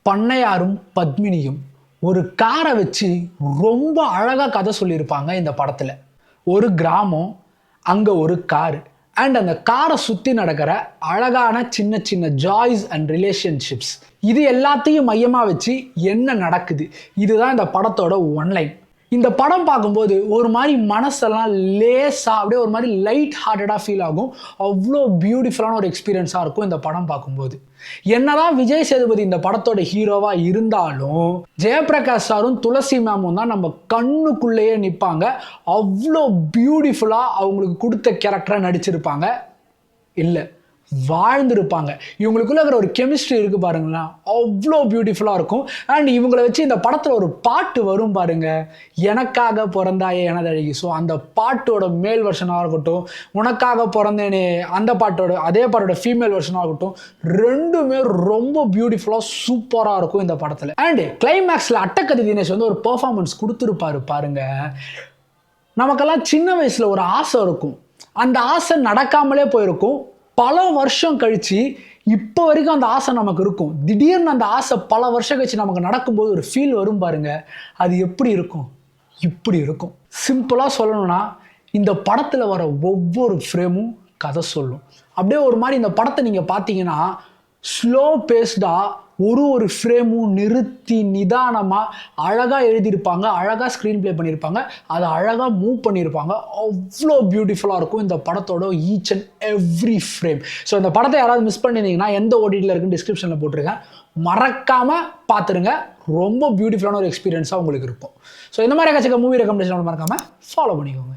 பண்ணையாரும் பத்மினியும் ஒரு காரை வச்சு ரொம்ப அழகாக கதை சொல்லியிருப்பாங்க இந்த படத்தில். ஒரு கிராமம், அங்கே ஒரு காரு, அண்ட் அந்த காரை சுற்றி நடக்கிற அழகான சின்ன சின்ன ஜாய்ஸ் அண்ட் ரிலேஷன்ஷிப்ஸ், இது எல்லாத்தையும் மையமாக வச்சு என்ன நடக்குது, இதுதான் இந்த படத்தோட ஒன்லைன். இந்த படம் பார்க்கும்போது ஒரு மாதிரி மனசெல்லாம் லேஸாக அப்படியே ஒரு மாதிரி லைட் ஹார்ட்டடாக ஃபீல் ஆகும். அவ்வளோ பியூட்டிஃபுல்லான ஒரு எக்ஸ்பீரியன்ஸாக இருக்கும் இந்த படம் பார்க்கும்போது. என்னதான் விஜய் சேதுபதி இந்த படத்தோட ஹீரோவாக இருந்தாலும் ஜெயபிரகாஷ் சாரும் துளசி மேமும் தான் நம்ம கண்ணுக்குள்ளேயே நிற்பாங்க. அவ்வளோ பியூட்டிஃபுல்லாக அவங்களுக்கு கொடுத்த கேரக்டராக நடிச்சிருப்பாங்க, இல்லை வாழ்ந்துருப்பாங்க. இவங்களுக்குள்ள இருக்கிற ஒரு கெமிஸ்ட்ரி இருக்குது பாருங்களேன், அவ்வளோ பியூட்டிஃபுல்லாக இருக்கும். அண்ட் இவங்களை வச்சு இந்த படத்தில் ஒரு பாட்டு வரும் பாருங்க, எனக்காக பிறந்தாயே எனதழகி. ஸோ அந்த பாட்டோட மேல் வெர்ஷனாக இருக்கட்டும், உனக்காக பிறந்தேனே அந்த பாட்டோட அதே பாட்டோட ஃபீமேல் வெர்ஷனாக இருக்கட்டும், ரெண்டுமே ரொம்ப பியூட்டிஃபுல்லாக சூப்பராக இருக்கும் இந்த படத்தில். அண்ட் கிளைமேக்ஸில் அட்டகத்தி தினேஷ் வந்து ஒரு பெர்ஃபார்மன்ஸ் கொடுத்துருப்பாரு பாருங்க. நமக்கெல்லாம் சின்ன வயசில் ஒரு ஆசை இருக்கும், அந்த ஆசை நடக்காமலே போயிருக்கும். பல வருஷம் கழித்து இப்போ வரைக்கும் அந்த ஆசை நமக்கு இருக்கும். திடீர்னு அந்த ஆசை பல வருஷம் கழிச்சு நமக்கு நடக்கும்போது ஒரு ஃபீல் வரும் பாருங்க, அது எப்படி இருக்கும்? இப்படி இருக்கும். சிம்பிளாக சொல்லணும்னா இந்த படத்தில் வர ஒவ்வொரு ஃப்ரேமும் கதை சொல்லும். அப்படியே ஒரு மாதிரி இந்த படத்தை நீங்கள் பார்த்தீங்கன்னா ஸ்லோ பேஸ்டாக ஒரு ஃப்ரேமும் நிறுத்தி நிதானமாக அழகாக எழுதியிருப்பாங்க, அழகாக ஸ்க்ரீன் ப்ளே பண்ணியிருப்பாங்க, அதை அழகாக மூவ் பண்ணியிருப்பாங்க. அவ்வளோ பியூட்டிஃபுல்லாக இருக்கும் இந்த படத்தோட each and every frame. So இந்த படத்தை யாராவது மிஸ் பண்ணியிருந்தீங்கன்னா எந்த ஓடிடியில் இருக்குன்னு டிஸ்கிரிப்ஷனில் போட்டிருக்கேன், மறக்காமல் பார்த்துருங்க. ரொம்ப பியூட்டிஃபுல்லான ஒரு எக்ஸ்பீரியன்ஸாக உங்களுக்கு இருக்கும். ஸோ இந்த மாதிரி கட்சிக்க மூவி ரெக்கமெண்டேஷன் மறக்காமல் ஃபாலோ பண்ணிக்கோங்க.